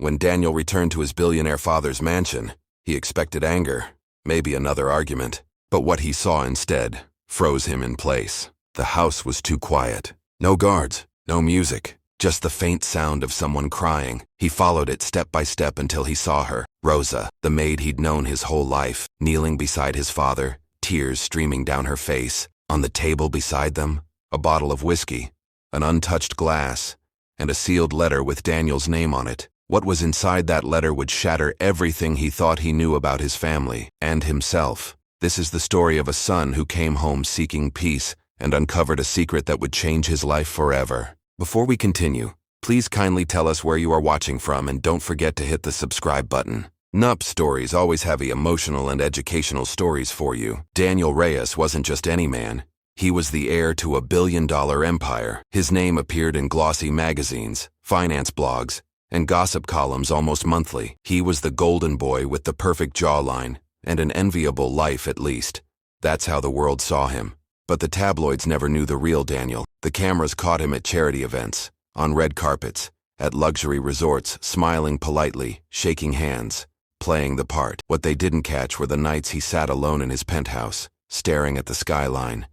When Daniel returned to his billionaire father's mansion, he expected anger, maybe another argument. But what he saw instead froze him in place. The house was too quiet. No guards, no music, just the faint sound of someone crying. He followed it step by step until he saw her, Rosa, the maid he'd known his whole life, kneeling beside his father, tears streaming down her face. On the table beside them, a bottle of whiskey, an untouched glass, and a sealed letter with Daniel's name on it. What was inside that letter would shatter everything he thought he knew about his family and himself. This is the story of a son who came home seeking peace and uncovered a secret that would change his life forever. Before we continue, please kindly tell us where you are watching from and don't forget to hit the subscribe button. Nup Stories always have emotional and educational stories for you. Daniel Reyes wasn't just any man. He was the heir to $1 billion empire. His name appeared in glossy magazines, finance blogs, and gossip columns almost monthly. He was the golden boy with the perfect jawline and an enviable life, at least. That's how the world saw him. But the tabloids never knew the real Daniel. The cameras caught him at charity events, on red carpets, at luxury resorts, smiling politely, shaking hands, playing the part. What they didn't catch were the nights he sat alone in his penthouse, staring at the skyline,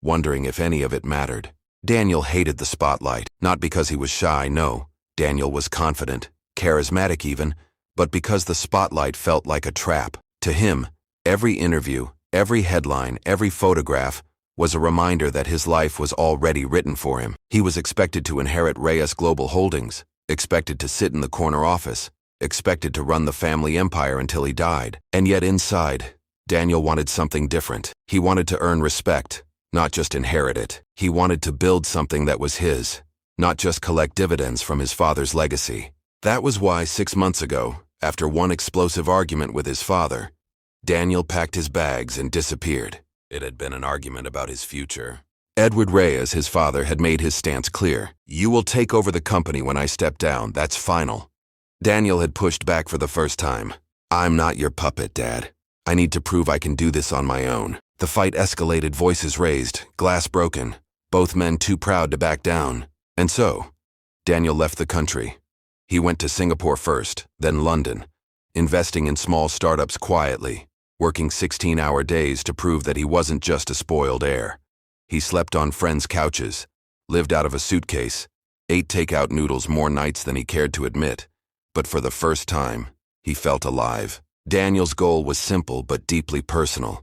wondering if any of it mattered. Daniel hated the spotlight, not because he was shy, no. Daniel was confident, charismatic even, but because the spotlight felt like a trap. To him, every interview, every headline, every photograph was a reminder that his life was already written for him. He was expected to inherit Reyes Global Holdings, expected to sit in the corner office, expected to run the family empire until he died. And yet inside, Daniel wanted something different. He wanted to earn respect, not just inherit it. He wanted to build something that was his, not just collect dividends from his father's legacy. That was why 6 months ago, after one explosive argument with his father, Daniel packed his bags and disappeared. It had been an argument about his future. Edward Reyes, his father, had made his stance clear. "You will take over the company when I step down, that's final." Daniel had pushed back for the first time. "I'm not your puppet, Dad. I need to prove I can do this on my own." The fight escalated, voices raised, glass broken, both men too proud to back down. And so, Daniel left the country. He went to Singapore first, then London, investing in small startups quietly, working 16-hour days to prove that he wasn't just a spoiled heir. He slept on friends' couches, lived out of a suitcase, ate takeout noodles more nights than he cared to admit. But for the first time, he felt alive. Daniel's goal was simple but deeply personal.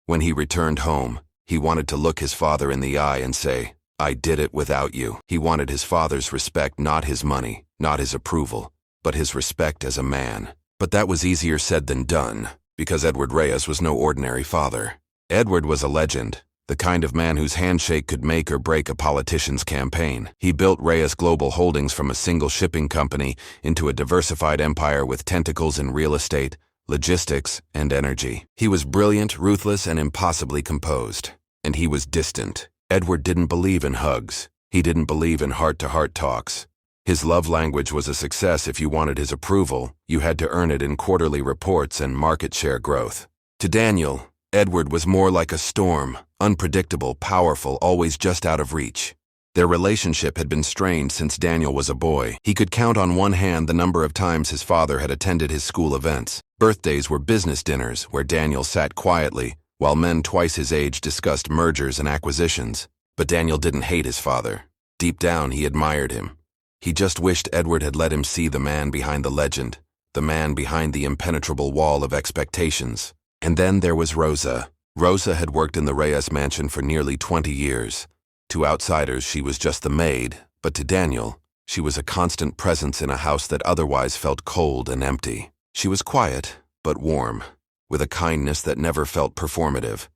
When he returned home, he wanted to look his father in the eye and say, "I did it without you." He wanted his father's respect, not his money, not his approval, but his respect as a man. But that was easier said than done, because Edward Reyes was no ordinary father. Edward was a legend, the kind of man whose handshake could make or break a politician's campaign. He built Reyes Global Holdings from a single shipping company into a diversified empire with tentacles in real estate, logistics, and energy. He was brilliant, ruthless, and impossibly composed. And he was distant. Edward didn't believe in hugs. He didn't believe in heart-to-heart talks. His love language was a success. If you wanted his approval, you had to earn it in quarterly reports and market share growth. To Daniel, Edward was more like a storm, unpredictable, powerful, always just out of reach. Their relationship had been strained since Daniel was a boy. He could count on one hand the number of times his father had attended his school events. Birthdays were business dinners where Daniel sat quietly, while men twice his age discussed mergers and acquisitions. But Daniel didn't hate his father. Deep down, he admired him. He just wished Edward had let him see the man behind the legend, the man behind the impenetrable wall of expectations. And then there was Rosa. Rosa had worked in the Reyes mansion for nearly 20 years. To outsiders, she was just the maid, but to Daniel, she was a constant presence in a house that otherwise felt cold and empty. She was quiet, but warm, with a kindness that never felt performative.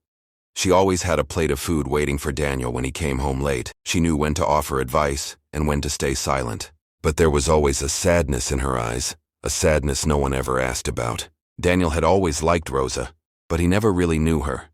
She always had a plate of food waiting for Daniel when he came home late. She knew when to offer advice and when to stay silent. But there was always a sadness in her eyes, a sadness no one ever asked about. Daniel had always liked Rosa, but he never really knew her.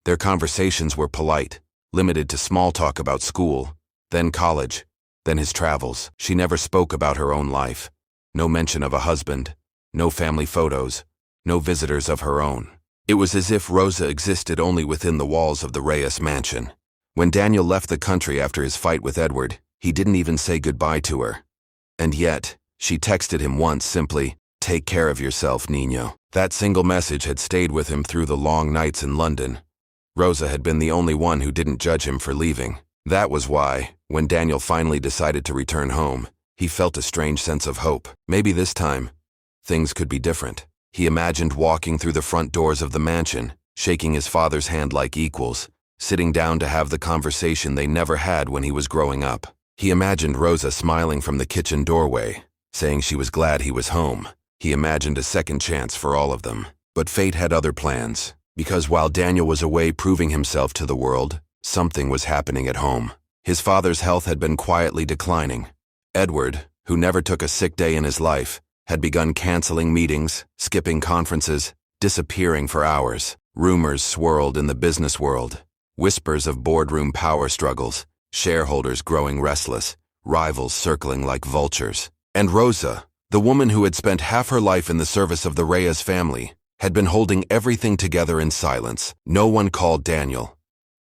Their conversations were polite, limited to small talk about school, then college, then his travels. She never spoke about her own life. No mention of a husband, no family photos, no visitors of her own. It was as if Rosa existed only within the walls of the Reyes mansion. When Daniel left the country after his fight with Edward, he didn't even say goodbye to her. And yet, She texted him once simply, "Take care of yourself, Niño." That single message had stayed with him through the long nights in London. Rosa had been the only one who didn't judge him for leaving. That was why, when Daniel finally decided to return home, he felt a strange sense of hope. Maybe this time, things could be different. He imagined walking through the front doors of the mansion, shaking his father's hand like equals, sitting down to have the conversation they never had when he was growing up. He imagined Rosa smiling from the kitchen doorway, saying she was glad he was home. He imagined a second chance for all of them. But fate had other plans, because while Daniel was away proving himself to the world, something was happening at home. His father's health had been quietly declining. Edward, who never took a sick day in his life, had begun canceling meetings, skipping conferences, disappearing for hours. Rumors swirled in the business world, whispers of boardroom power struggles, shareholders growing restless, rivals circling like vultures. And Rosa, the woman who had spent half her life in the service of the Reyes family, had been holding everything together in silence. No one called Daniel.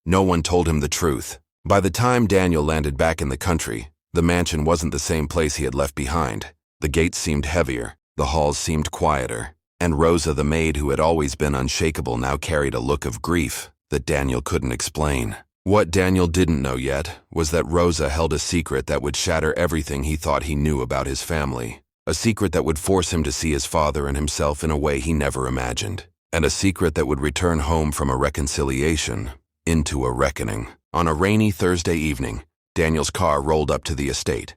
No one told him the truth. By the time Daniel landed back in the country, the mansion wasn't the same place he had left behind. The gates seemed heavier, the halls seemed quieter, and Rosa, the maid who had always been unshakable, now carried a look of grief that Daniel couldn't explain. What Daniel didn't know yet was that Rosa held a secret that would shatter everything he thought he knew about his family. A secret that would force him to see his father and himself in a way he never imagined. And a secret that would return home from a reconciliation into a reckoning. On a rainy Thursday evening, Daniel's car rolled up to the estate.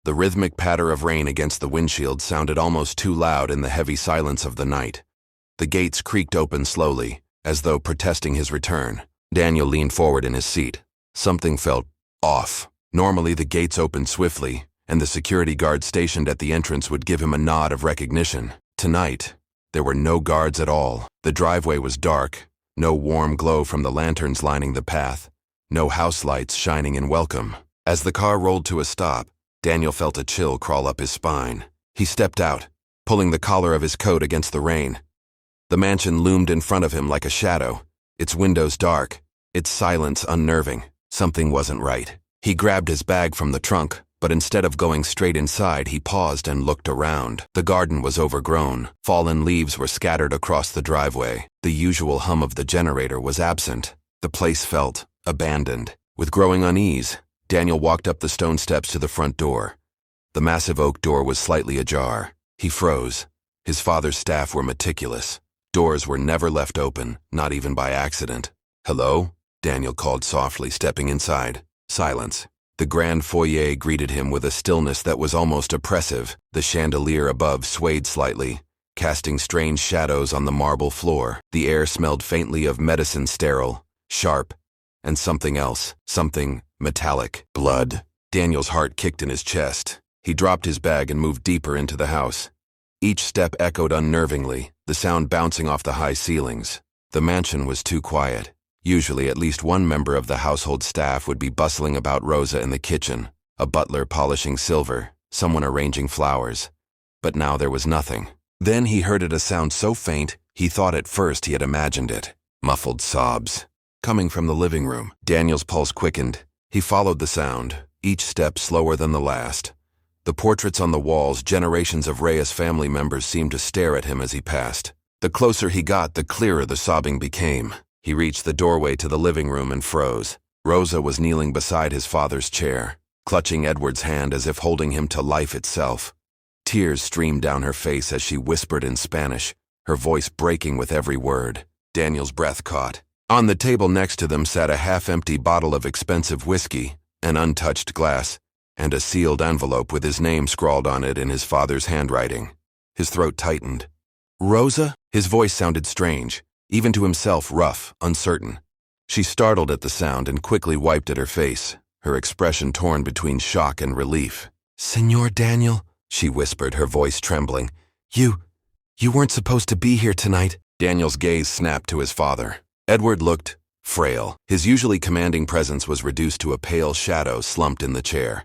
The rhythmic patter of rain against the windshield sounded almost too loud in the heavy silence of the night. The gates creaked open slowly, as though protesting his return. Daniel leaned forward in his seat. Something felt off. Normally the gates opened swiftly, and the security guard stationed at the entrance would give him a nod of recognition. Tonight, there were no guards at all. The driveway was dark, no warm glow from the lanterns lining the path, no house lights shining in welcome. As the car rolled to a stop, Daniel felt a chill crawl up his spine. He stepped out, pulling the collar of his coat against the rain. The mansion loomed in front of him like a shadow, its windows dark, its silence unnerving. Something wasn't right. He grabbed his bag from the trunk, but instead of going straight inside, he paused and looked around. The garden was overgrown. Fallen leaves were scattered across the driveway. The usual hum of the generator was absent. The place felt abandoned. With growing unease, Daniel walked up the stone steps to the front door. The massive oak door was slightly ajar. He froze. His father's staff were meticulous. Doors were never left open, not even by accident. "Hello?" Daniel called softly, stepping inside. Silence. The grand foyer greeted him with a stillness that was almost oppressive. The chandelier above swayed slightly, casting strange shadows on the marble floor. The air smelled faintly of medicine, sterile, sharp, and something else, something metallic. Blood. Daniel's heart kicked in his chest. He dropped his bag and moved deeper into the house. Each step echoed unnervingly, the sound bouncing off the high ceilings. The mansion was too quiet. Usually at least one member of the household staff would be bustling about Rosa in the kitchen, a butler polishing silver, someone arranging flowers. But now there was nothing. Then he heard a sound so faint, he thought at first he had imagined it. Muffled sobs. Coming from the living room. Daniel's pulse quickened. He followed the sound, each step slower than the last. The portraits on the walls, generations of Reyes family members, seemed to stare at him as he passed. The closer he got, the clearer the sobbing became. He reached the doorway to the living room and froze. Rosa was kneeling beside his father's chair, clutching Edward's hand as if holding him to life itself. Tears streamed down her face as she whispered in Spanish, her voice breaking with every word. Daniel's breath caught. On the table next to them sat a half-empty bottle of expensive whiskey, an untouched glass, and a sealed envelope with his name scrawled on it in his father's handwriting. His throat tightened. "Rosa?" His voice sounded strange, even to himself rough, uncertain. She startled at the sound and quickly wiped at her face, her expression torn between shock and relief. "Senor Daniel," she whispered, her voice trembling. You weren't supposed to be here tonight." Daniel's gaze snapped to his father. Edward looked frail. His usually commanding presence was reduced to a pale shadow slumped in the chair.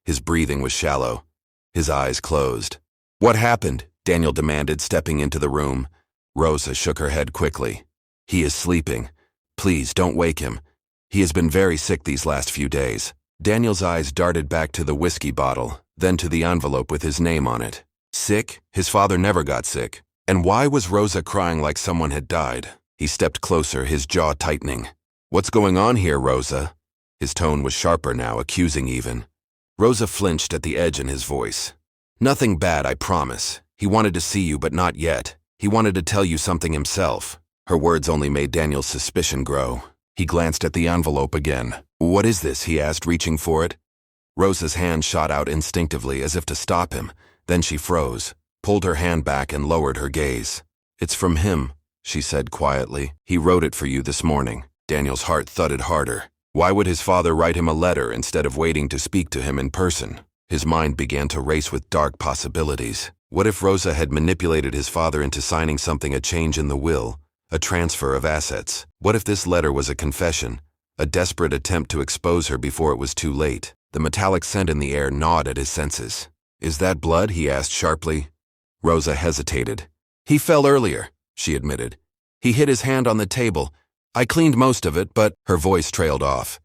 His breathing was shallow, his eyes closed. "What happened?" Daniel demanded, stepping into the room. Rosa shook her head quickly. "He is sleeping. Please, don't wake him. He has been very sick these last few days." Daniel's eyes darted back to the whiskey bottle, then to the envelope with his name on it. Sick? His father never got sick. And why was Rosa crying like someone had died? He stepped closer, his jaw tightening. What's going on here, Rosa? His tone was sharper now, accusing even. Rosa flinched at the edge in his voice. Nothing bad, I promise. He wanted to see you, but not yet. He wanted to tell you something himself. Her words only made Daniel's suspicion grow. He glanced at the envelope again. What is this? He asked, reaching for it. Rosa's hand shot out instinctively as if to stop him. Then she froze, pulled her hand back and lowered her gaze. It's from him, she said quietly. He wrote it for you this morning. Daniel's heart thudded harder. Why would his father write him a letter instead of waiting to speak to him in person? His mind began to race with dark possibilities. What if Rosa had manipulated his father into signing something, a change in the will, a transfer of assets? What if this letter was a confession, a desperate attempt to expose her before it was too late? The metallic scent in the air gnawed at his senses. Is that blood? He asked sharply. Rosa hesitated. He fell earlier, she admitted. He hit his hand on the table. I cleaned most of it, but her voice trailed off.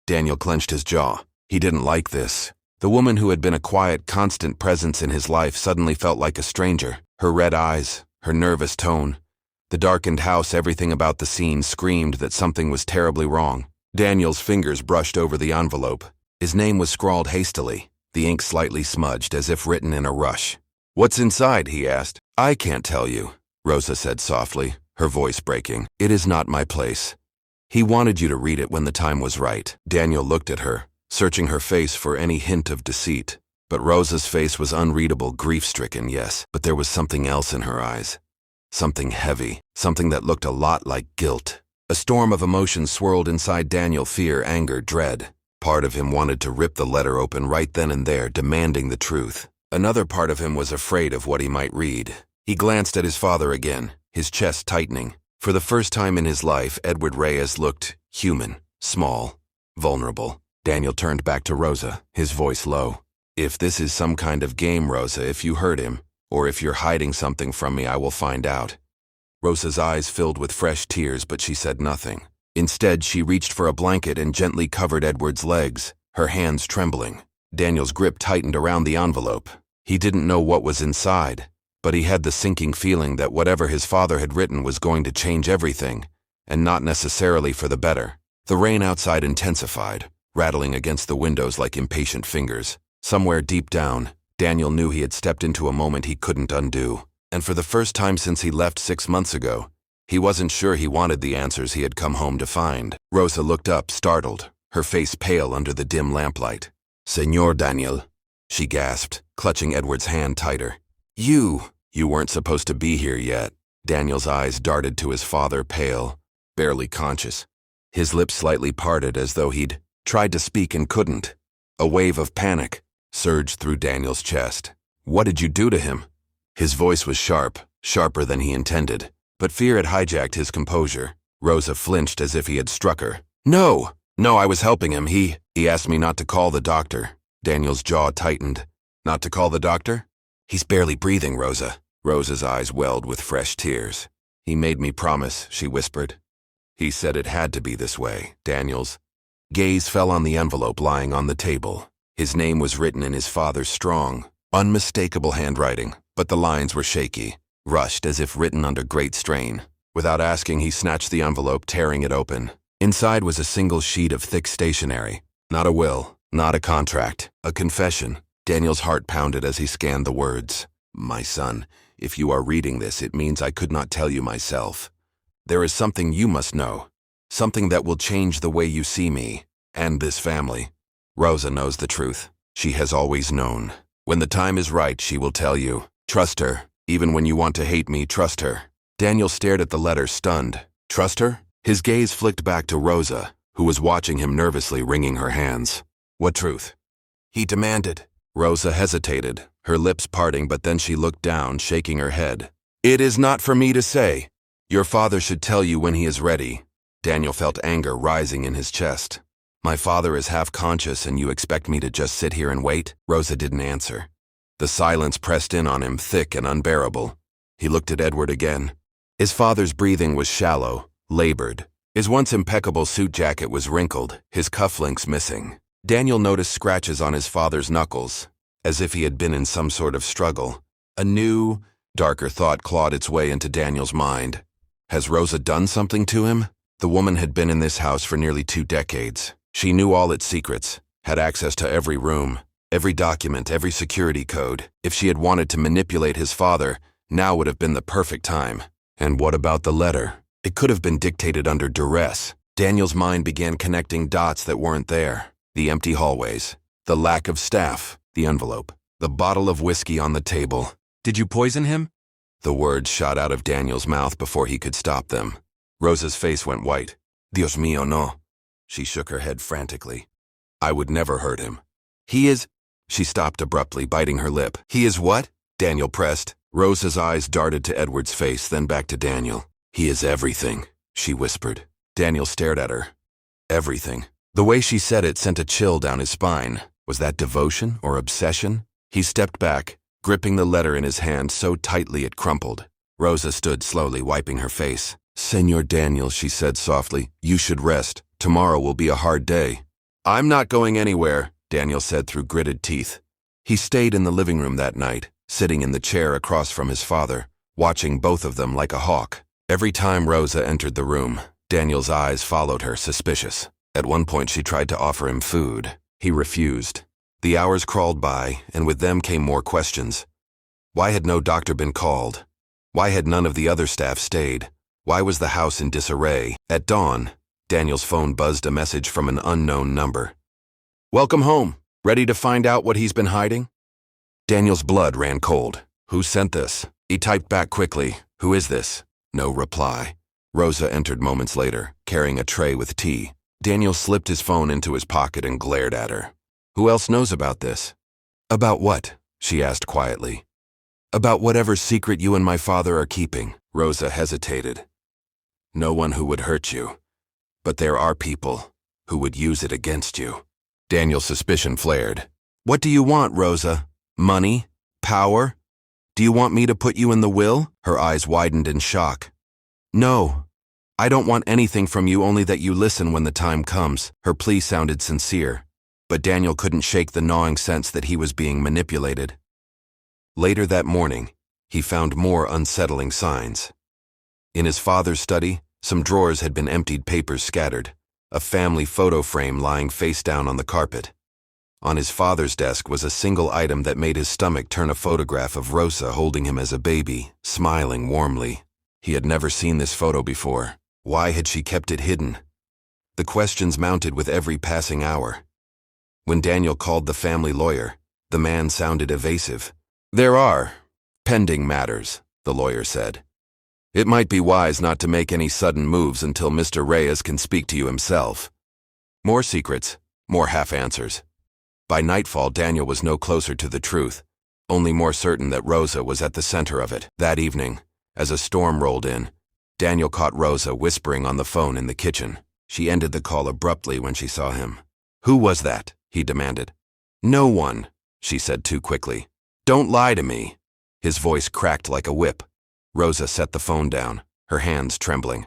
Daniel clenched his jaw. He didn't like this. The woman who had been a quiet, constant presence in his life suddenly felt like a stranger. Her red eyes, her nervous tone. The darkened house, everything about the scene screamed that something was terribly wrong. Daniel's fingers brushed over the envelope. His name was scrawled hastily, the ink slightly smudged as if written in a rush. What's inside? He asked. I can't tell you, Rosa said softly, her voice breaking. It is not my place. He wanted you to read it when the time was right. Daniel looked at her, searching her face for any hint of deceit. But Rosa's face was unreadable, grief-stricken, yes, but there was something else in her eyes. Something heavy, something that looked a lot like guilt. A storm of emotions swirled inside Daniel, fear, anger, dread. Part of him wanted to rip the letter open right then and there, demanding the truth. Another part of him was afraid of what he might read. He glanced at his father again, his chest tightening. For the first time in his life, Edward Reyes looked human, small, vulnerable. Daniel turned back to Rosa, his voice low. If this is some kind of game, Rosa, if you hurt him, or if you're hiding something from me, I will find out. Rosa's eyes filled with fresh tears, but she said nothing. Instead, she reached for a blanket and gently covered Edward's legs, her hands trembling. Daniel's grip tightened around the envelope. He didn't know what was inside, but he had the sinking feeling that whatever his father had written was going to change everything, and not necessarily for the better. The rain outside intensified, rattling against the windows like impatient fingers. Somewhere deep down, Daniel knew he had stepped into a moment he couldn't undo. And for the first time since he left 6 months ago, he wasn't sure he wanted the answers he had come home to find. Rosa looked up, startled, her face pale under the dim lamplight. Señor Daniel, she gasped, clutching Edward's hand tighter. You weren't supposed to be here yet. Daniel's eyes darted to his father, pale, barely conscious. His lips slightly parted as though he'd tried to speak and couldn't. A wave of panic surged through Daniel's chest. What did you do to him? His voice was sharp, sharper than he intended, but fear had hijacked his composure. Rosa flinched as if he had struck her. No, I was helping him. He asked me not to call the doctor. Daniel's jaw tightened. Not to call the doctor? He's barely breathing, Rosa. Rosa's eyes welled with fresh tears. He made me promise, she whispered. He said it had to be this way. Daniel's gaze fell on the envelope lying on the table. His name was written in his father's strong, unmistakable handwriting, but the lines were shaky, rushed as if written under great strain. Without asking, he snatched the envelope, tearing it open. Inside was a single sheet of thick stationery. Not a will, not a contract, a confession. Daniel's heart pounded as he scanned the words. My son, if you are reading this, it means I could not tell you myself. There is something you must know, something that will change the way you see me, and this family. Rosa knows the truth. She has always known. When the time is right, she will tell you. Trust her. Even when you want to hate me, trust her. Daniel stared at the letter, stunned. Trust her? His gaze flicked back to Rosa, who was watching him nervously, wringing her hands. What truth? He demanded. Rosa hesitated, her lips parting, but then she looked down, shaking her head. It is not for me to say. Your father should tell you when he is ready. Daniel felt anger rising in his chest. My father is half conscious and you expect me to just sit here and wait? Rosa didn't answer. The silence pressed in on him, thick and unbearable. He looked at Edward again. His father's breathing was shallow, labored. His once impeccable suit jacket was wrinkled, his cufflinks missing. Daniel noticed scratches on his father's knuckles, as if he had been in some sort of struggle. A new, darker thought clawed its way into Daniel's mind. Has Rosa done something to him? The woman had been in this house for nearly 2 decades. She knew all its secrets, had access to every room, every document, every security code. If she had wanted to manipulate his father, now would have been the perfect time. And what about the letter? It could have been dictated under duress. Daniel's mind began connecting dots that weren't there. The empty hallways, the lack of staff, the envelope, the bottle of whiskey on the table. Did you poison him? The words shot out of Daniel's mouth before he could stop them. Rosa's face went white. Dios mío, no. She shook her head frantically. I would never hurt him. He is... She stopped abruptly, biting her lip. He is what? Daniel pressed. Rosa's eyes darted to Edward's face, then back to Daniel. He is everything, she whispered. Daniel stared at her. Everything. The way she said it sent a chill down his spine. Was that devotion or obsession? He stepped back, gripping the letter in his hand so tightly it crumpled. Rosa stood slowly, wiping her face. Senor Daniel, she said softly, you should rest. Tomorrow will be a hard day. I'm not going anywhere, Daniel said through gritted teeth. He stayed in the living room that night, sitting in the chair across from his father, watching both of them like a hawk. Every time Rosa entered the room, Daniel's eyes followed her, suspicious. At one point she tried to offer him food. He refused. The hours crawled by, and with them came more questions. Why had no doctor been called? Why had none of the other staff stayed? Why was the house in disarray? At dawn, Daniel's phone buzzed a message from an unknown number. Welcome home. Ready to find out what he's been hiding? Daniel's blood ran cold. Who sent this? He typed back quickly. Who is this? No reply. Rosa entered moments later, carrying a tray with tea. Daniel slipped his phone into his pocket and glared at her. Who else knows about this? About what? She asked quietly. About whatever secret you and my father are keeping. Rosa hesitated. No one who would hurt you. But there are people who would use it against you. Daniel's suspicion flared. What do you want, Rosa? Money? Power? Do you want me to put you in the will? Her eyes widened in shock. No. I don't want anything from you, only that you listen when the time comes. Her plea sounded sincere, but Daniel couldn't shake the gnawing sense that he was being manipulated. Later that morning, he found more unsettling signs. In his father's study, some drawers had been emptied, papers scattered, a family photo frame lying face down on the carpet. On his father's desk was a single item that made his stomach turn, a photograph of Rosa holding him as a baby, smiling warmly. He had never seen this photo before. Why had she kept it hidden? The questions mounted with every passing hour. When Daniel called the family lawyer, the man sounded evasive. There are pending matters, the lawyer said. It might be wise not to make any sudden moves until Mr. Reyes can speak to you himself. More secrets, more half-answers. By nightfall, Daniel was no closer to the truth, only more certain that Rosa was at the center of it. That evening, as a storm rolled in, Daniel caught Rosa whispering on the phone in the kitchen. She ended the call abruptly when she saw him. Who was that? He demanded. No one, she said too quickly. Don't lie to me. His voice cracked like a whip. Rosa set the phone down, her hands trembling.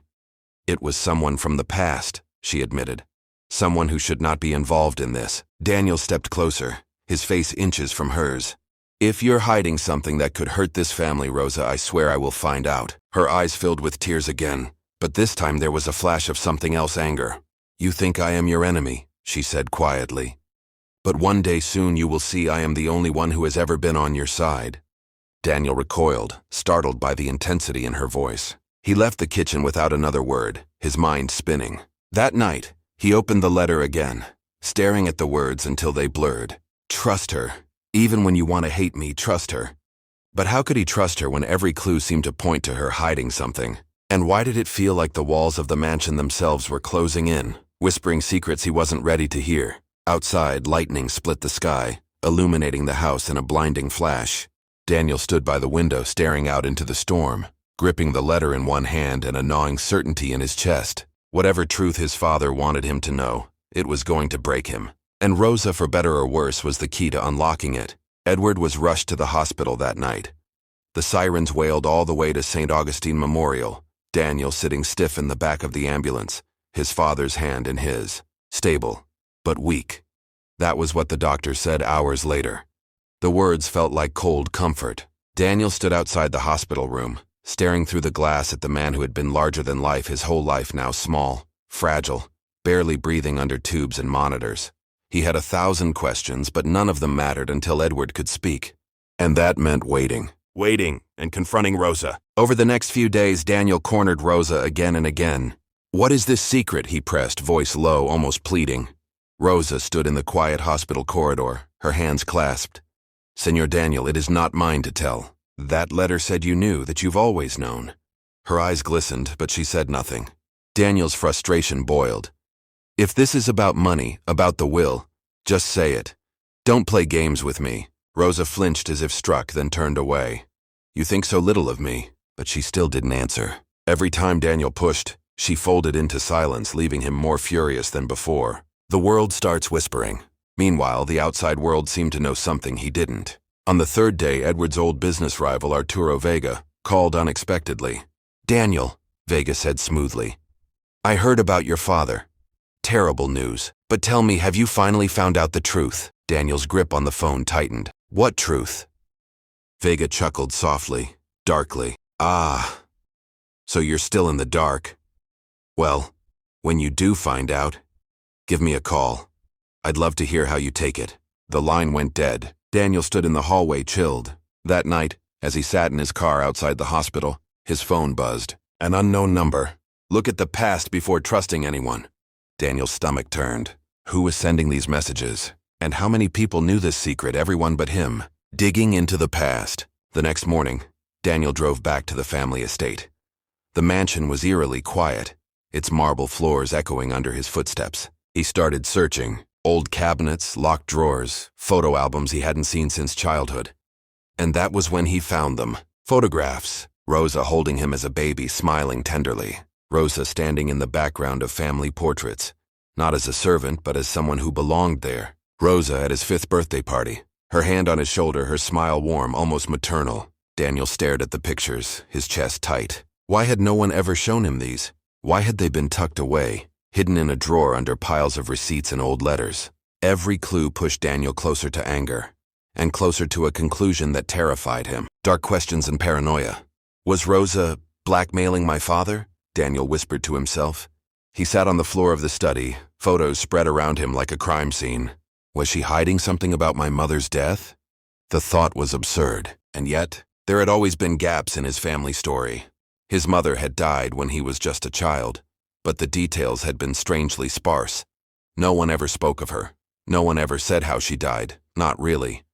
It was someone from the past, she admitted. Someone who should not be involved in this. Daniel stepped closer, his face inches from hers. If you're hiding something that could hurt this family, Rosa, I swear I will find out. Her eyes filled with tears again, but this time there was a flash of something else, anger. You think I am your enemy, she said quietly. But one day soon you will see I am the only one who has ever been on your side. Daniel recoiled, startled by the intensity in her voice. He left the kitchen without another word, his mind spinning. That night, he opened the letter again, staring at the words until they blurred. Trust her. Even when you want to hate me, trust her. But how could he trust her when every clue seemed to point to her hiding something? And why did it feel like the walls of the mansion themselves were closing in, whispering secrets he wasn't ready to hear? Outside, lightning split the sky, illuminating the house in a blinding flash. Daniel stood by the window, staring out into the storm, gripping the letter in one hand and a gnawing certainty in his chest. Whatever truth his father wanted him to know, it was going to break him. And Rosa, for better or worse, was the key to unlocking it. Edward was rushed to the hospital that night. The sirens wailed all the way to St. Augustine Memorial, Daniel sitting stiff in the back of the ambulance, his father's hand in his. Stable, but weak. That was what the doctor said hours later. The words felt like cold comfort. Daniel stood outside the hospital room, staring through the glass at the man who had been larger than life his whole life, now small, fragile, barely breathing under tubes and monitors. He had 1,000 questions, but none of them mattered until Edward could speak. And that meant waiting. Waiting and confronting Rosa. Over the next few days, Daniel cornered Rosa again and again. "What is this secret?" he pressed, voice low, almost pleading. Rosa stood in the quiet hospital corridor, her hands clasped. "Senor Daniel, it is not mine to tell. That letter said you knew, that you've always known." Her eyes glistened, but she said nothing. Daniel's frustration boiled. "If this is about money, about the will, just say it. Don't play games with me." Rosa flinched as if struck, then turned away. "You think so little of me," but she still didn't answer. Every time Daniel pushed, she folded into silence, leaving him more furious than before. The world starts whispering. Meanwhile, the outside world seemed to know something he didn't. On the third day, Edward's old business rival, Arturo Vega, called unexpectedly. "Daniel," Vega said smoothly, "I heard about your father. Terrible news. But tell me, have you finally found out the truth?" Daniel's grip on the phone tightened. "What truth?" Vega chuckled softly, darkly. "Ah, so you're still in the dark. Well, when you do find out, give me a call. I'd love to hear how you take it." The line went dead. Daniel stood in the hallway, chilled. That night, as he sat in his car outside the hospital, his phone buzzed. An unknown number. Look at the past before trusting anyone. Daniel's stomach turned. Who was sending these messages? And how many people knew this secret, everyone but him? Digging into the past. The next morning, Daniel drove back to the family estate. The mansion was eerily quiet, its marble floors echoing under his footsteps. He started searching. Old cabinets, locked drawers, photo albums he hadn't seen since childhood. And that was when he found them. Photographs. Rosa holding him as a baby, smiling tenderly. Rosa standing in the background of family portraits. Not as a servant, but as someone who belonged there. Rosa at his 5th birthday party. Her hand on his shoulder, her smile warm, almost maternal. Daniel stared at the pictures, his chest tight. Why had no one ever shown him these? Why had they been tucked away? Hidden in a drawer under piles of receipts and old letters. Every clue pushed Daniel closer to anger, and closer to a conclusion that terrified him. Dark questions and paranoia. Was Rosa blackmailing my father? Daniel whispered to himself. He sat on the floor of the study, photos spread around him like a crime scene. Was she hiding something about my mother's death? The thought was absurd, and yet, there had always been gaps in his family story. His mother had died when he was just a child. But the details had been strangely sparse. No one ever spoke of her. No one ever said how she died. Not really.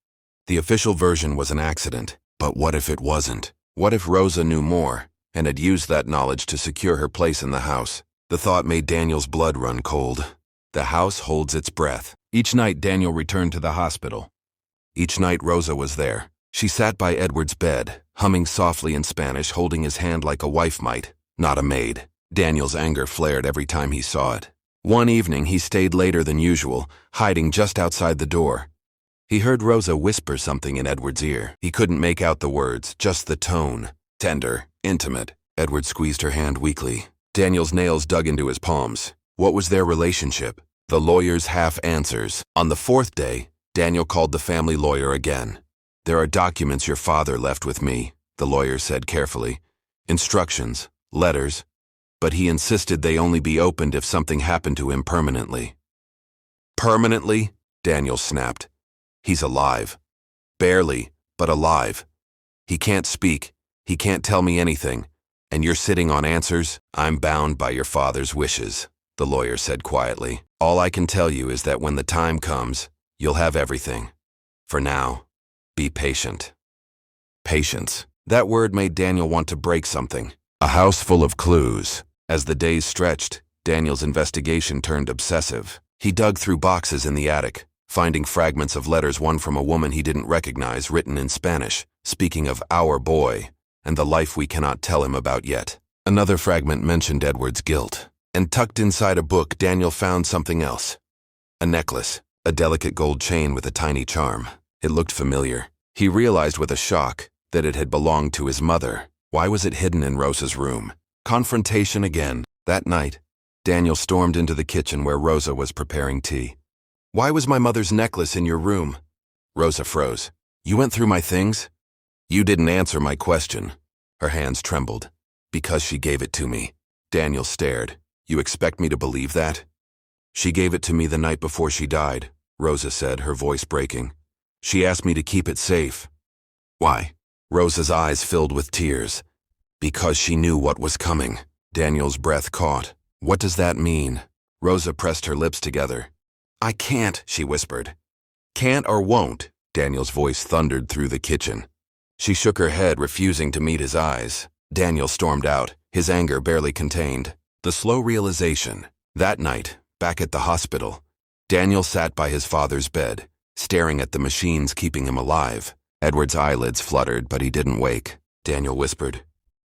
The official version was an accident. But what if it wasn't? What if Rosa knew more, and had used that knowledge to secure her place in the house? The thought made Daniel's blood run cold. The house holds its breath. Each night Daniel returned to the hospital. Each night Rosa was there. She sat by Edward's bed, humming softly in Spanish, holding his hand like a wife might, not a maid. Daniel's anger flared every time he saw it. One evening, he stayed later than usual, hiding just outside the door. He heard Rosa whisper something in Edward's ear. He couldn't make out the words, just the tone. Tender, intimate. Edward squeezed her hand weakly. Daniel's nails dug into his palms. What was their relationship? The lawyer's half answers. On the 4th day, Daniel called the family lawyer again. "There are documents your father left with me," the lawyer said carefully. "Instructions, letters. But he insisted they only be opened if something happened to him permanently." "Permanently?" Daniel snapped. "He's alive. Barely, but alive. He can't speak. He can't tell me anything. And you're sitting on answers? I'm bound by your father's wishes," the lawyer said quietly. "All I can tell you is that when the time comes, you'll have everything. For now, be patient." Patience. That word made Daniel want to break something. A house full of clues. As the days stretched, Daniel's investigation turned obsessive. He dug through boxes in the attic, finding fragments of letters, one from a woman he didn't recognize, written in Spanish, speaking of our boy and the life we cannot tell him about yet. Another fragment mentioned Edward's guilt. And tucked inside a book, Daniel found something else. A necklace, a delicate gold chain with a tiny charm. It looked familiar. He realized with a shock that it had belonged to his mother. Why was it hidden in Rosa's room? Confrontation again. That night, Daniel stormed into the kitchen where Rosa was preparing tea. "Why was my mother's necklace in your room?" Rosa froze. You went through my things? You didn't answer my question. Her hands trembled. Because she gave it to me. Daniel stared. You expect me to believe that? She gave it to me the night before she died, Rosa said, her voice breaking. She asked me to keep it safe. Why? Rosa's eyes filled with tears. Because she knew what was coming. Daniel's breath caught. What does that mean? Rosa pressed her lips together. I can't, she whispered. Can't or won't, Daniel's voice thundered through the kitchen. She shook her head, refusing to meet his eyes. Daniel stormed out, his anger barely contained. The slow realization. That night, back at the hospital, Daniel sat by his father's bed, staring at the machines keeping him alive. Edward's eyelids fluttered, but he didn't wake. Daniel whispered,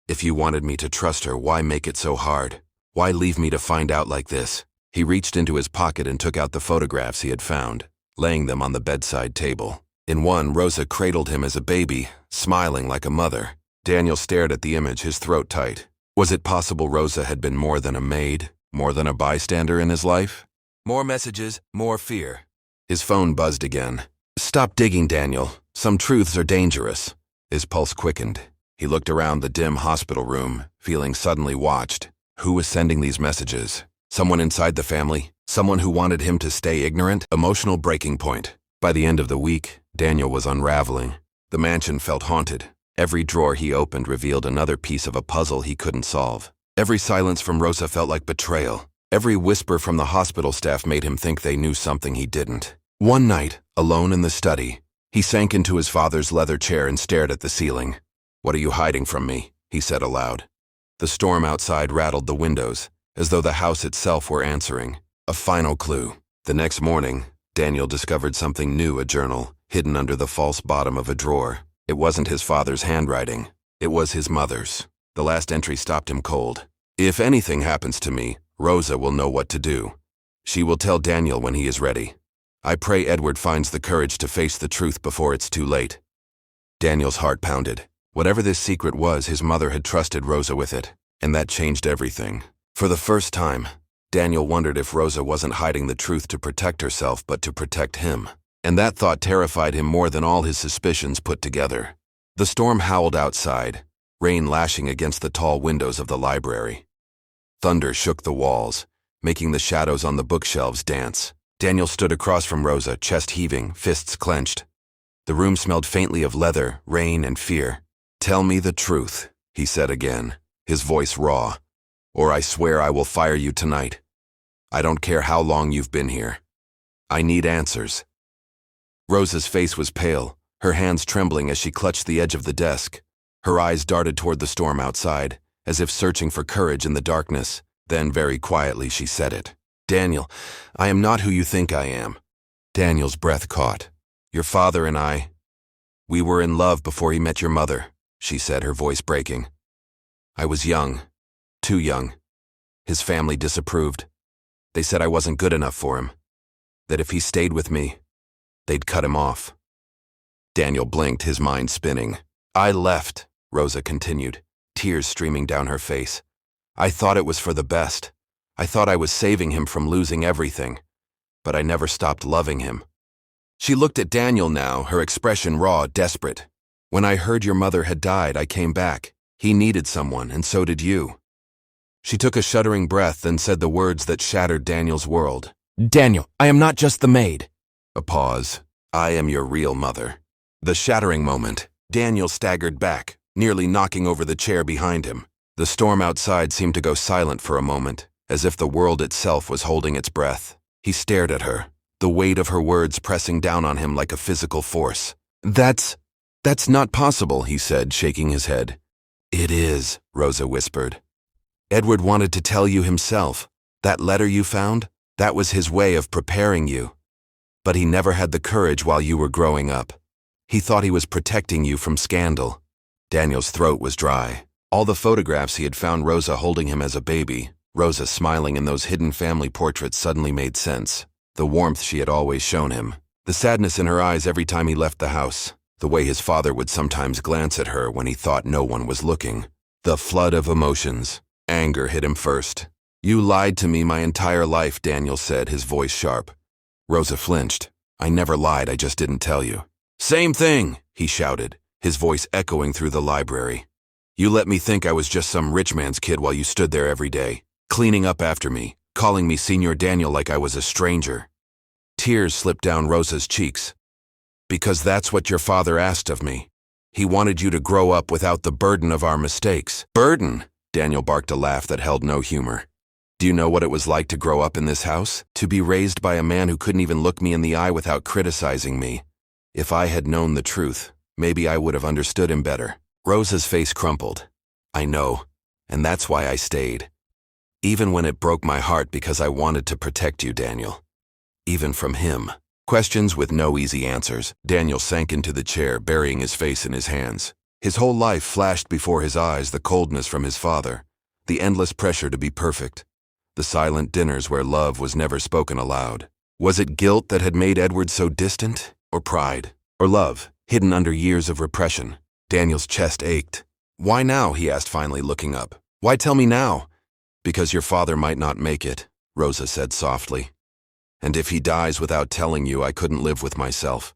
If you wanted me to trust her, why make it so hard? Why leave me to find out like this? He reached into his pocket and took out the photographs he had found, laying them on the bedside table. In one, Rosa cradled him as a baby, smiling like a mother. Daniel stared at the image, his throat tight. Was it possible Rosa had been more than a maid, more than a bystander in his life? More messages, more fear. His phone buzzed again. Stop digging, Daniel. Some truths are dangerous. His pulse quickened. He looked around the dim hospital room, feeling suddenly watched. Who was sending these messages? Someone inside the family? Someone who wanted him to stay ignorant? Emotional breaking point. By the end of the week, Daniel was unraveling. The mansion felt haunted. Every drawer he opened revealed another piece of a puzzle he couldn't solve. Every silence from Rosa felt like betrayal. Every whisper from the hospital staff made him think they knew something he didn't. One night, alone in the study, he sank into his father's leather chair and stared at the ceiling. What are you hiding from me? He said aloud. The storm outside rattled the windows, as though the house itself were answering. A final clue. The next morning, Daniel discovered something new, a journal, hidden under the false bottom of a drawer. It wasn't his father's handwriting. It was his mother's. The last entry stopped him cold. If anything happens to me, Rosa will know what to do. She will tell Daniel when he is ready. I pray Edward finds the courage to face the truth before it's too late. Daniel's heart pounded. Whatever this secret was, his mother had trusted Rosa with it, and that changed everything. For the first time, Daniel wondered if Rosa wasn't hiding the truth to protect herself, but to protect him. And that thought terrified him more than all his suspicions put together. The storm howled outside, rain lashing against the tall windows of the library. Thunder shook the walls, making the shadows on the bookshelves dance. Daniel stood across from Rosa, chest heaving, fists clenched. The room smelled faintly of leather, rain, and fear. Tell me the truth, he said again, his voice raw, or I swear I will fire you tonight. I don't care how long you've been here. I need answers. Rosa's face was pale, her hands trembling as she clutched the edge of the desk. Her eyes darted toward the storm outside, as if searching for courage in the darkness. Then, very quietly, she said it. Daniel, I am not who you think I am. Daniel's breath caught. Your father and I, we were in love before he met your mother, she said, her voice breaking. I was young, too young. His family disapproved. They said I wasn't good enough for him, that if he stayed with me, they'd cut him off. Daniel blinked, his mind spinning. I left, Rosa continued, tears streaming down her face. I thought it was for the best. I thought I was saving him from losing everything, but I never stopped loving him. She looked at Daniel now, her expression raw, desperate. When I heard your mother had died, I came back. He needed someone, and so did you. She took a shuddering breath, then said the words that shattered Daniel's world. Daniel, I am not just the maid. A pause. I am your real mother. The shattering moment. Daniel staggered back, nearly knocking over the chair behind him. The storm outside seemed to go silent for a moment, as if the world itself was holding its breath. He stared at her, the weight of her words pressing down on him like a physical force. That's not possible, he said, shaking his head. It is, Rosa whispered. Edward wanted to tell you himself. That letter you found, that was his way of preparing you. But he never had the courage while you were growing up. He thought he was protecting you from scandal. Daniel's throat was dry. All the photographs he had found Rosa holding him as a baby, Rosa smiling in those hidden family portraits, suddenly made sense. The warmth she had always shown him. The sadness in her eyes every time he left the house. The way his father would sometimes glance at her when he thought no one was looking. The flood of emotions. Anger hit him first. You lied to me my entire life, Daniel said, his voice sharp. Rosa flinched. I never lied, I just didn't tell you. Same thing, he shouted, his voice echoing through the library. You let me think I was just some rich man's kid while you stood there every day, cleaning up after me, calling me Senior Daniel like I was a stranger. Tears slipped down Rosa's cheeks. Because that's what your father asked of me. He wanted you to grow up without the burden of our mistakes. Burden? Daniel barked a laugh that held no humor. Do you know what it was like to grow up in this house? To be raised by a man who couldn't even look me in the eye without criticizing me. If I had known the truth, maybe I would have understood him better. Rosa's face crumpled. I know, and that's why I stayed. Even when it broke my heart because I wanted to protect you, Daniel. Even from him. Questions with no easy answers. Daniel sank into the chair, burying his face in his hands. His whole life flashed before his eyes, the coldness from his father, the endless pressure to be perfect, the silent dinners where love was never spoken aloud. Was it guilt that had made Edward so distant? Or pride? Or love, hidden under years of repression? Daniel's chest ached. Why now? He asked, finally looking up. Why tell me now? Because your father might not make it, Rosa said softly. And if he dies without telling you, I couldn't live with myself.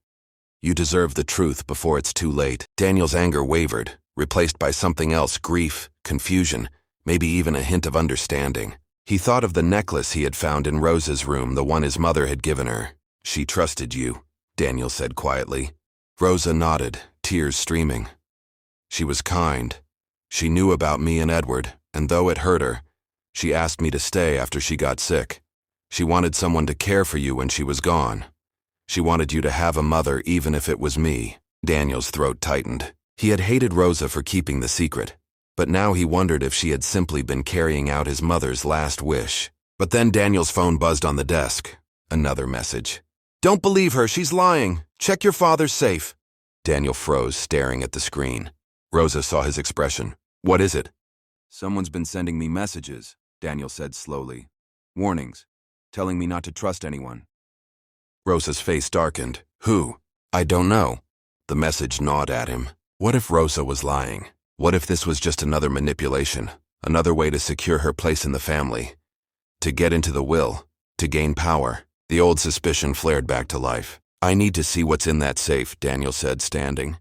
You deserve the truth before it's too late. Daniel's anger wavered, replaced by something else, grief, confusion, maybe even a hint of understanding. He thought of the necklace he had found in Rosa's room, the one his mother had given her. She trusted you, Daniel said quietly. Rosa nodded, tears streaming. She was kind. She knew about me and Edward, and though it hurt her, she asked me to stay after she got sick. She wanted someone to care for you when she was gone. She wanted you to have a mother even if it was me. Daniel's throat tightened. He had hated Rosa for keeping the secret, but now he wondered if she had simply been carrying out his mother's last wish. But then Daniel's phone buzzed on the desk. Another message. Don't believe her, she's lying. Check your father's safe. Daniel froze, staring at the screen. Rosa saw his expression. What is it? Someone's been sending me messages, Daniel said slowly. Warnings. Telling me not to trust anyone. Rosa's face darkened. Who? I don't know. The message gnawed at him. What if Rosa was lying? What if this was just another manipulation? Another way to secure her place in the family? To get into the will? To gain power? The old suspicion flared back to life. I need to see what's in that safe, Daniel said, standing.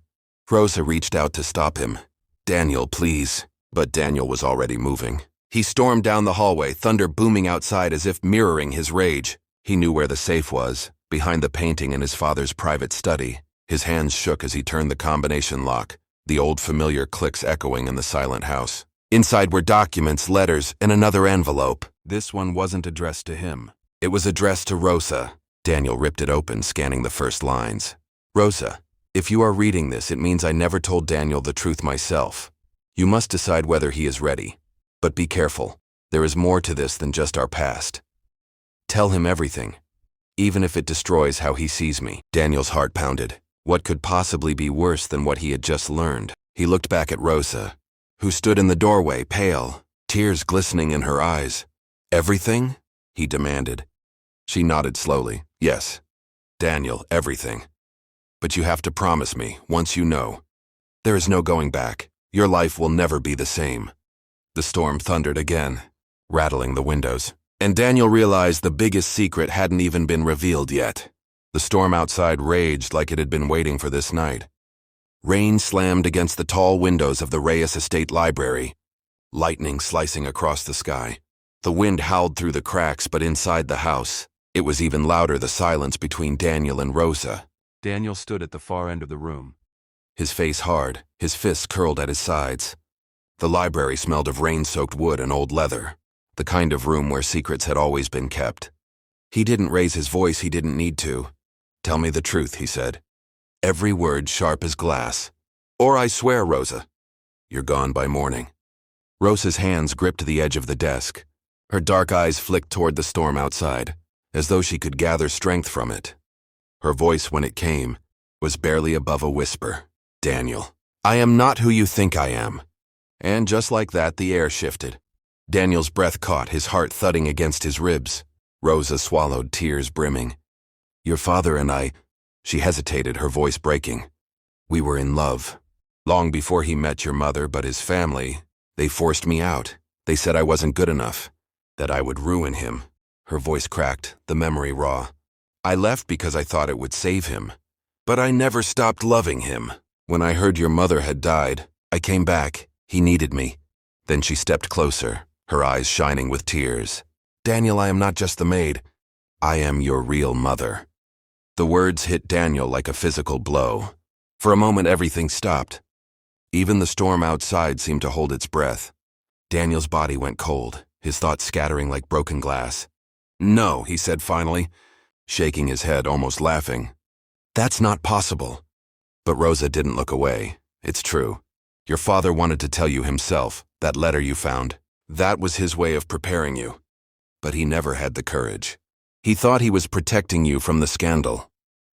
Rosa reached out to stop him. Daniel, please. But Daniel was already moving. He stormed down the hallway, thunder booming outside as if mirroring his rage. He knew where the safe was, behind the painting in his father's private study. His hands shook as he turned the combination lock, the old familiar clicks echoing in the silent house. Inside were documents, letters, and another envelope. This one wasn't addressed to him. It was addressed to Rosa. Daniel ripped it open, scanning the first lines. Rosa, if you are reading this, it means I never told Daniel the truth myself. You must decide whether he is ready. But be careful. There is more to this than just our past. Tell him everything, even if it destroys how he sees me. Daniel's heart pounded. What could possibly be worse than what he had just learned? He looked back at Rosa, who stood in the doorway, pale, tears glistening in her eyes. Everything? He demanded. She nodded slowly. Yes, Daniel, everything. But you have to promise me, once you know. There is no going back. Your life will never be the same. The storm thundered again, rattling the windows. And Daniel realized the biggest secret hadn't even been revealed yet. The storm outside raged like it had been waiting for this night. Rain slammed against the tall windows of the Reyes Estate Library, lightning slicing across the sky. The wind howled through the cracks, but inside the house, it was even louder, the silence between Daniel and Rosa. Daniel stood at the far end of the room, his face hard, his fists curled at his sides. The library smelled of rain-soaked wood and old leather, the kind of room where secrets had always been kept. He didn't raise his voice, he didn't need to. Tell me the truth, he said. Every word sharp as glass. Or I swear, Rosa, you're gone by morning. Rosa's hands gripped the edge of the desk. Her dark eyes flicked toward the storm outside, as though she could gather strength from it. Her voice, when it came, was barely above a whisper. Daniel, I am not who you think I am. And just like that, the air shifted. Daniel's breath caught, his heart thudding against his ribs. Rosa swallowed, tears brimming. Your father and I, she hesitated, her voice breaking. We were in love. Long before he met your mother, but his family, they forced me out. They said I wasn't good enough, that I would ruin him. Her voice cracked, the memory raw. I left because I thought it would save him. But I never stopped loving him. When I heard your mother had died, I came back. He needed me. Then she stepped closer, her eyes shining with tears. Daniel, I am not just the maid. I am your real mother. The words hit Daniel like a physical blow. For a moment, everything stopped. Even the storm outside seemed to hold its breath. Daniel's body went cold, his thoughts scattering like broken glass. No, he said finally, shaking his head, almost laughing. That's not possible. But Rosa didn't look away. It's true. Your father wanted to tell you himself, that letter you found. That was his way of preparing you. But he never had the courage. He thought he was protecting you from the scandal.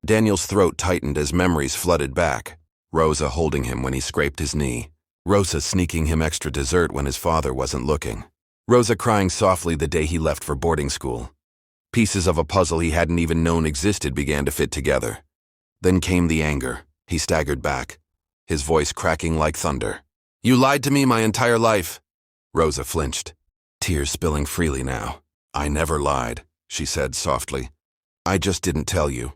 Daniel's throat tightened as memories flooded back. Rosa holding him when he scraped his knee. Rosa sneaking him extra dessert when his father wasn't looking. Rosa crying softly the day he left for boarding school. Pieces of a puzzle he hadn't even known existed began to fit together. Then came the anger. He staggered back, his voice cracking like thunder. You lied to me my entire life. Rosa flinched, tears spilling freely now. I never lied, she said softly. I just didn't tell you.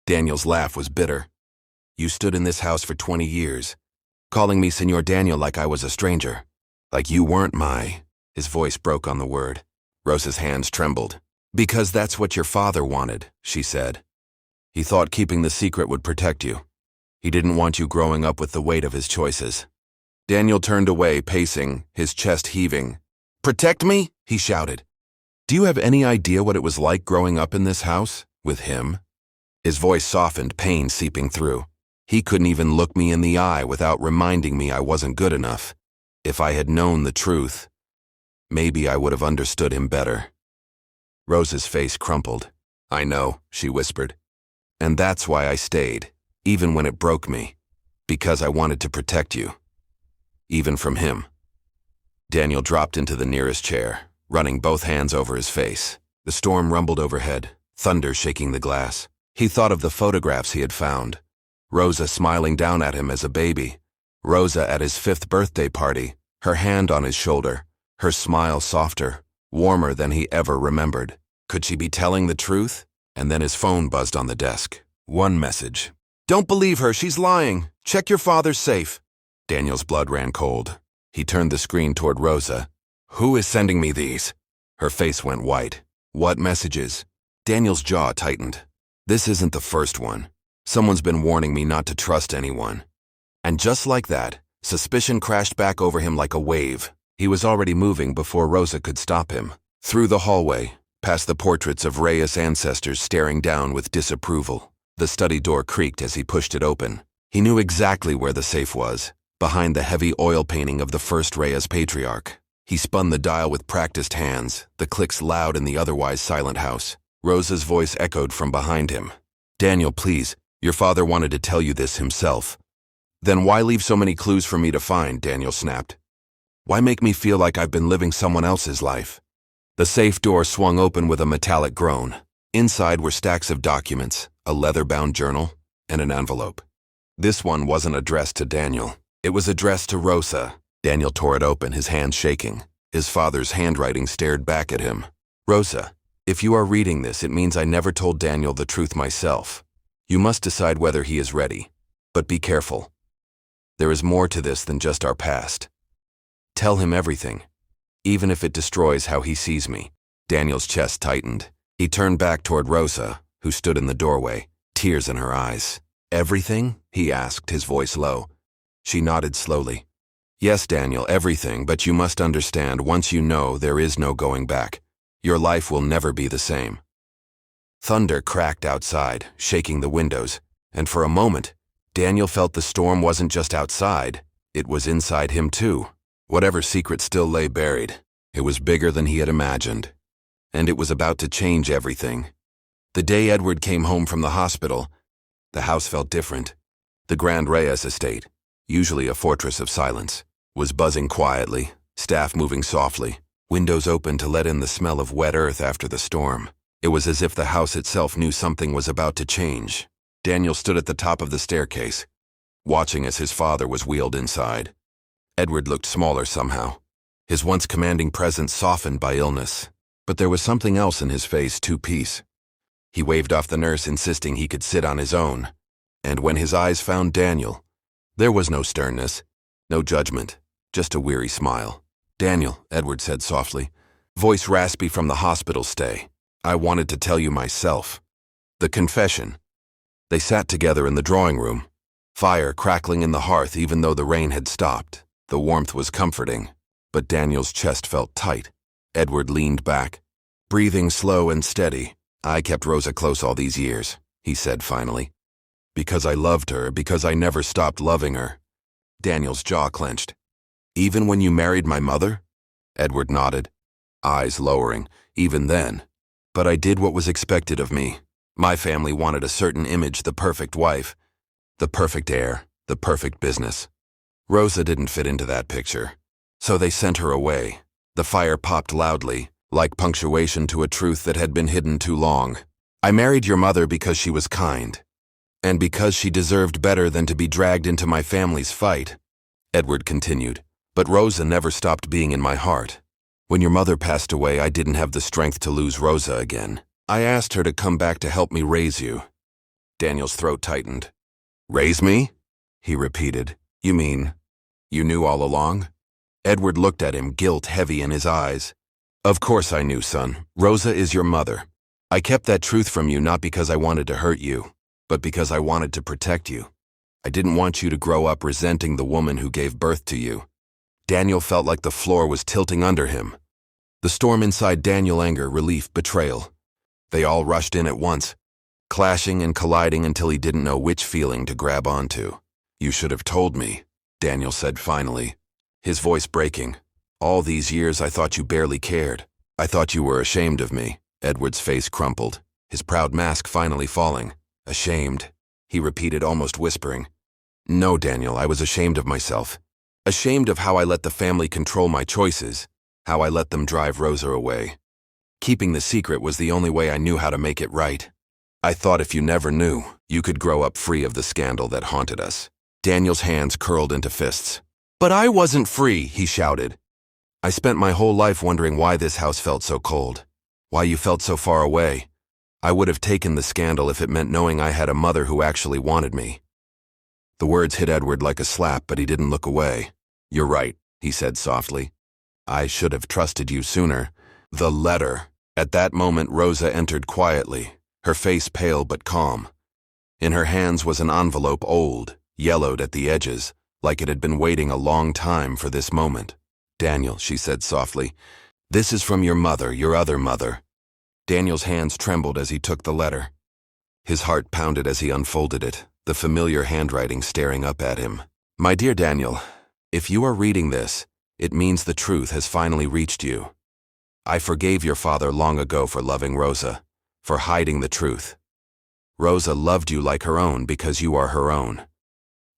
Daniel's laugh was bitter. You stood in this house for 20 years, calling me Senor Daniel like I was a stranger. Like you weren't my... His voice broke on the word. Rosa's hands trembled. Because that's what your father wanted, she said. He thought keeping the secret would protect you. He didn't want you growing up with the weight of his choices. Daniel turned away, pacing, his chest heaving. Protect me? He shouted. Do you have any idea what it was like growing up in this house? With him? His voice softened, pain seeping through. He couldn't even look me in the eye without reminding me I wasn't good enough. If I had known the truth, maybe I would have understood him better. Rosa's face crumpled. I know, she whispered. And that's why I stayed, even when it broke me. Because I wanted to protect you. Even from him. Daniel dropped into the nearest chair, running both hands over his face. The storm rumbled overhead, thunder shaking the glass. He thought of the photographs he had found. Rosa smiling down at him as a baby. Rosa at his 5th birthday party, her hand on his shoulder, her smile softer, warmer than he ever remembered. Could she be telling the truth? And then his phone buzzed on the desk. One message. Don't believe her, she's lying. Check your father's safe. Daniel's blood ran cold. He turned the screen toward Rosa. Who is sending me these? Her face went white. What messages? Daniel's jaw tightened. This isn't the first one. Someone's been warning me not to trust anyone. And just like that, suspicion crashed back over him like a wave. He was already moving before Rosa could stop him. Through the hallway, past the portraits of Reyes ancestors staring down with disapproval. The study door creaked as he pushed it open. He knew exactly where the safe was, behind the heavy oil painting of the first Reyes patriarch. He spun the dial with practiced hands, the clicks loud in the otherwise silent house. Rosa's voice echoed from behind him. Daniel, please, your father wanted to tell you this himself. Then why leave so many clues for me to find, Daniel snapped. Why make me feel like I've been living someone else's life? The safe door swung open with a metallic groan. Inside were stacks of documents, a leather-bound journal, and an envelope. This one wasn't addressed to Daniel. It was addressed to Rosa. Daniel tore it open, his hands shaking. His father's handwriting stared back at him. Rosa, if you are reading this, it means I never told Daniel the truth myself. You must decide whether he is ready. But be careful. There is more to this than just our past. Tell him everything, even if it destroys how he sees me. Daniel's chest tightened. He turned back toward Rosa, who stood in the doorway, tears in her eyes. Everything? He asked, his voice low. She nodded slowly. Yes, Daniel, everything, but you must understand, once you know, there is no going back. Your life will never be the same. Thunder cracked outside, shaking the windows, and for a moment, Daniel felt the storm wasn't just outside, it was inside him too. Whatever secret still lay buried, it was bigger than he had imagined. And it was about to change everything. The day Edward came home from the hospital, the house felt different. The Grand Reyes estate, usually a fortress of silence, was buzzing quietly, staff moving softly, windows open to let in the smell of wet earth after the storm. It was as if the house itself knew something was about to change. Daniel stood at the top of the staircase, watching as his father was wheeled inside. Edward looked smaller somehow, his once commanding presence softened by illness. But there was something else in his face, too, peace. He waved off the nurse, insisting he could sit on his own. And when his eyes found Daniel, there was no sternness, no judgment, just a weary smile. "Daniel," Edward said softly, voice raspy from the hospital stay, "I wanted to tell you myself." The confession. They sat together in the drawing room, fire crackling in the hearth even though the rain had stopped. The warmth was comforting, but Daniel's chest felt tight. Edward leaned back, breathing slow and steady. "I kept Rosa close all these years," he said finally. "Because I loved her, because I never stopped loving her." Daniel's jaw clenched. "Even when you married my mother?" Edward nodded, eyes lowering. "Even then. But I did what was expected of me. My family wanted a certain image, the perfect wife, the perfect heir, the perfect business. Rosa didn't fit into that picture. So they sent her away." The fire popped loudly, like punctuation to a truth that had been hidden too long. "I married your mother because she was kind, and because she deserved better than to be dragged into my family's fight," Edward continued. "But Rosa never stopped being in my heart. When your mother passed away, I didn't have the strength to lose Rosa again. I asked her to come back to help me raise you." Daniel's throat tightened. "Raise me?" he repeated. "You mean, you knew all along?" Edward looked at him, guilt heavy in his eyes. "Of course I knew, son. Rosa is your mother. I kept that truth from you not because I wanted to hurt you, but because I wanted to protect you. I didn't want you to grow up resenting the woman who gave birth to you." Daniel felt like the floor was tilting under him. The storm inside Daniel: anger, relief, betrayal. They all rushed in at once, clashing and colliding until he didn't know which feeling to grab onto. "You should have told me," Daniel said finally, his voice breaking. "All these years I thought you barely cared. I thought you were ashamed of me." Edward's face crumpled, his proud mask finally falling. "Ashamed," he repeated, almost whispering. "No, Daniel, I was ashamed of myself. Ashamed of how I let the family control my choices, how I let them drive Rosa away. Keeping the secret was the only way I knew how to make it right. I thought if you never knew, you could grow up free of the scandal that haunted us." Daniel's hands curled into fists. "But I wasn't free," he shouted. "I spent my whole life wondering why this house felt so cold, why you felt so far away. I would have taken the scandal if it meant knowing I had a mother who actually wanted me." The words hit Edward like a slap, but he didn't look away. "You're right," he said softly. "I should have trusted you sooner." The letter. At that moment, Rosa entered quietly, her face pale but calm. In her hands was an envelope, old, yellowed at the edges, like it had been waiting a long time for this moment. "Daniel," she said softly, "this is from your mother, your other mother." Daniel's hands trembled as he took the letter. His heart pounded as he unfolded it, the familiar handwriting staring up at him. "My dear Daniel, if you are reading this, it means the truth has finally reached you. I forgave your father long ago for loving Rosa, for hiding the truth. Rosa loved you like her own because you are her own.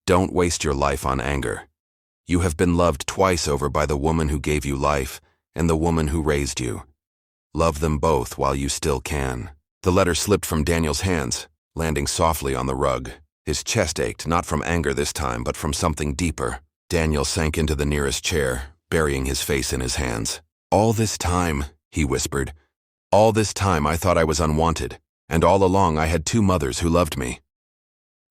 Don't waste your life on anger. You have been loved twice over by the woman who gave you life and the woman who raised you. Love them both while you still can." The letter slipped from Daniel's hands, landing softly on the rug. His chest ached, not from anger this time, but from something deeper. Daniel sank into the nearest chair, burying his face in his hands. "All this time," he whispered, "all this time I thought I was unwanted, and all along I had two mothers who loved me."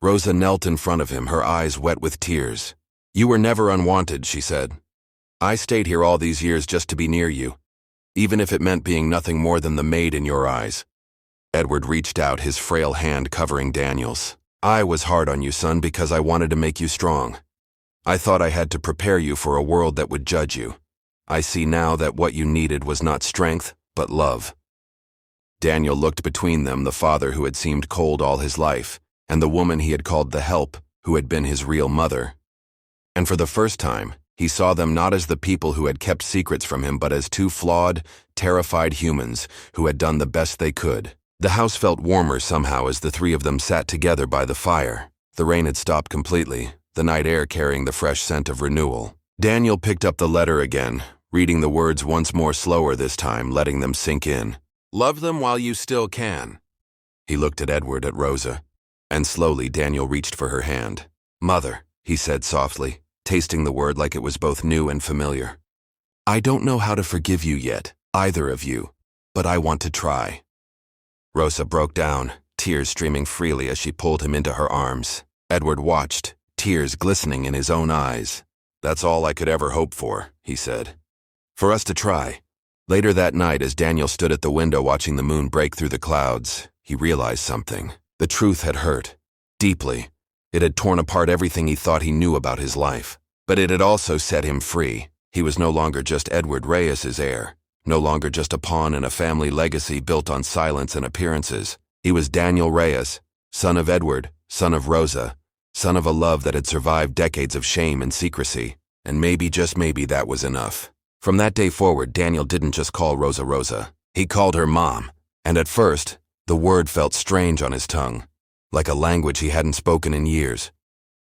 Rosa knelt in front of him, her eyes wet with tears. "You were never unwanted," she said. "I stayed here all these years just to be near you, even if it meant being nothing more than the maid in your eyes." Edward reached out, his frail hand covering Daniel's. "I was hard on you, son, because I wanted to make you strong. I thought I had to prepare you for a world that would judge you. I see now that what you needed was not strength, but love." Daniel looked between them, the father who had seemed cold all his life, and the woman he had called the help, who had been his real mother. And for the first time, he saw them not as the people who had kept secrets from him, but as two flawed, terrified humans who had done the best they could. The house felt warmer somehow as the three of them sat together by the fire. The rain had stopped completely, the night air carrying the fresh scent of renewal. Daniel picked up the letter again, reading the words once more, slower this time, letting them sink in. "Love them while you still can." He looked at Edward, at Rosa, and slowly Daniel reached for her hand. "Mother," he said softly, tasting the word like it was both new and familiar. "I don't know how to forgive you yet, either of you, but I want to try." Rosa broke down, tears streaming freely as she pulled him into her arms. Edward watched, tears glistening in his own eyes. "That's all I could ever hope for," he said. "For us to try." Later that night, as Daniel stood at the window watching the moon break through the clouds, he realized something. The truth had hurt, deeply. It had torn apart everything he thought he knew about his life. But it had also set him free. He was no longer just Edward Reyes's heir, no longer just a pawn in a family legacy built on silence and appearances. He was Daniel Reyes, son of Edward, son of Rosa, son of a love that had survived decades of shame and secrecy. And maybe, just maybe, that was enough. From that day forward, Daniel didn't just call Rosa Rosa. He called her Mom. And at first, the word felt strange on his tongue, like a language he hadn't spoken in years.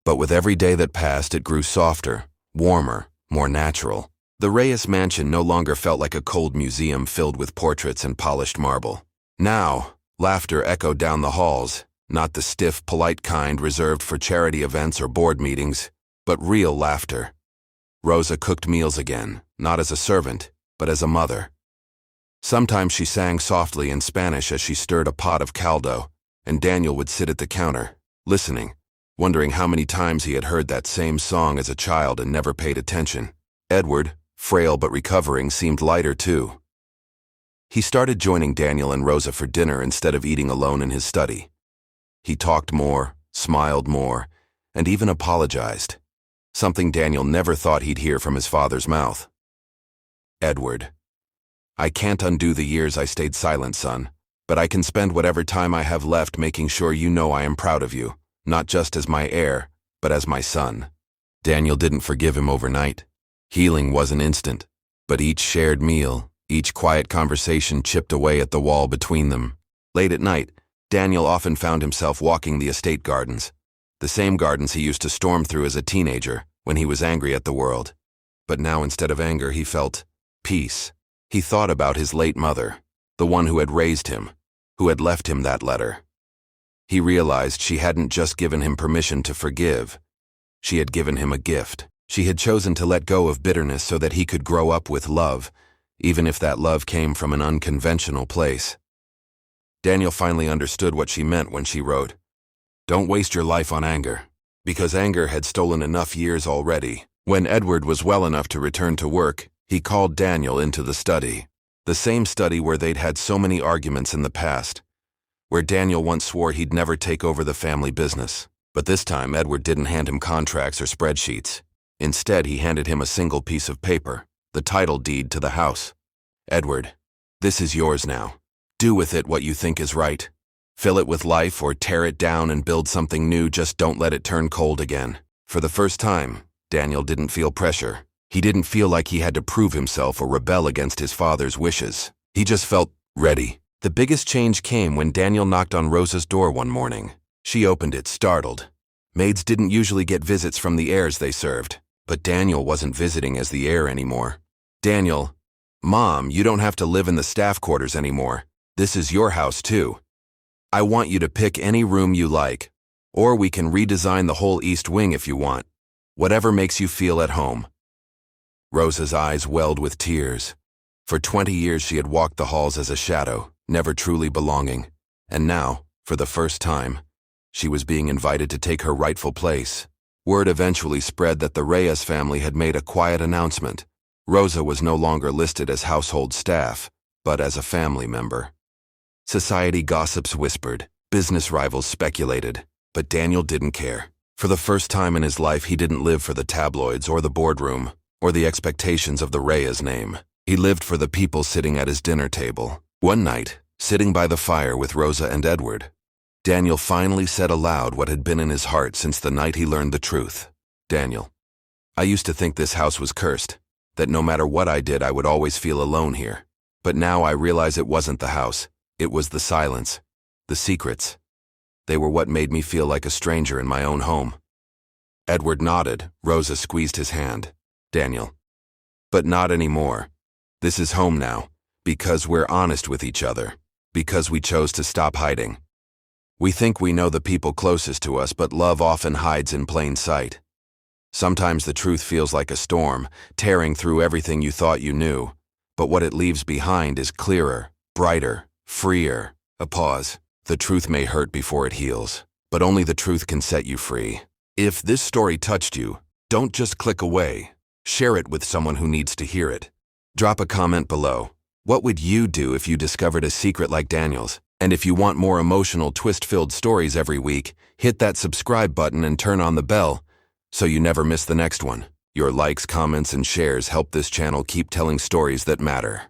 But with every day that passed, it grew softer, warmer, more natural. The Reyes mansion no longer felt like a cold museum filled with portraits and polished marble. Now, laughter echoed down the halls, not the stiff, polite kind reserved for charity events or board meetings, but real laughter. Rosa cooked meals again, not as a servant, but as a mother. Sometimes she sang softly in Spanish as she stirred a pot of caldo, and Daniel would sit at the counter, listening, wondering how many times he had heard that same song as a child and never paid attention. Edward, frail but recovering, seemed lighter too. He started joining Daniel and Rosa for dinner instead of eating alone in his study. He talked more, smiled more, and even apologized, something Daniel never thought he'd hear from his father's mouth. "Edward, I can't undo the years I stayed silent, son, but I can spend whatever time I have left making sure you know I am proud of you, not just as my heir, but as my son." Daniel didn't forgive him overnight. Healing wasn't instant, but each shared meal, each quiet conversation chipped away at the wall between them. Late at night, Daniel often found himself walking the estate gardens, the same gardens he used to storm through as a teenager when he was angry at the world. But now, instead of anger, he felt peace. He thought about his late mother, the one who had raised him, who had left him that letter. He realized she hadn't just given him permission to forgive. She had given him a gift. She had chosen to let go of bitterness so that he could grow up with love, even if that love came from an unconventional place. Daniel finally understood what she meant when she wrote, "Don't waste your life on anger," because anger had stolen enough years already. When Edward was well enough to return to work, he called Daniel into the study, the same study where they'd had so many arguments in the past, where Daniel once swore he'd never take over the family business. But this time, Edward didn't hand him contracts or spreadsheets. Instead, he handed him a single piece of paper, the title deed to the house. "Edward, this is yours now. Do with it what you think is right. Fill it with life or tear it down and build something new, just don't let it turn cold again." For the first time, Daniel didn't feel pressure. He didn't feel like he had to prove himself or rebel against his father's wishes. He just felt ready. The biggest change came when Daniel knocked on Rosa's door one morning. She opened it, startled. Maids didn't usually get visits from the heirs they served, but Daniel wasn't visiting as the heir anymore. "Daniel, Mom, you don't have to live in the staff quarters anymore. This is your house too. I want you to pick any room you like, or we can redesign the whole east wing if you want. Whatever makes you feel at home." Rosa's eyes welled with tears. For 20 years she had walked the halls as a shadow, never truly belonging. And now, for the first time, she was being invited to take her rightful place. Word eventually spread that the Reyes family had made a quiet announcement. Rosa was no longer listed as household staff, but as a family member. Society gossips whispered, business rivals speculated, but Daniel didn't care. For the first time in his life, he didn't live for the tabloids or the boardroom, or the expectations of the Reyes name. He lived for the people sitting at his dinner table. One night, sitting by the fire with Rosa and Edward, Daniel finally said aloud what had been in his heart since the night he learned the truth. "Daniel, I used to think this house was cursed, that no matter what I did I would always feel alone here. But now I realize it wasn't the house. It was the silence, the secrets. They were what made me feel like a stranger in my own home." Edward nodded. Rosa squeezed his hand. "Daniel, but not anymore. This is home now, because we're honest with each other, because we chose to stop hiding. We think we know the people closest to us, but love often hides in plain sight. Sometimes the truth feels like a storm, tearing through everything you thought you knew, but what it leaves behind is clearer, brighter, freer." A pause. The truth may hurt before it heals, but only the truth can set you free. If this story touched you, don't just click away. Share it with someone who needs to hear it. Drop a comment below. What would you do if you discovered a secret like Daniel's? And if you want more emotional, twist-filled stories every week, hit that subscribe button and turn on the bell so you never miss the next one. Your likes, comments, and shares help this channel keep telling stories that matter.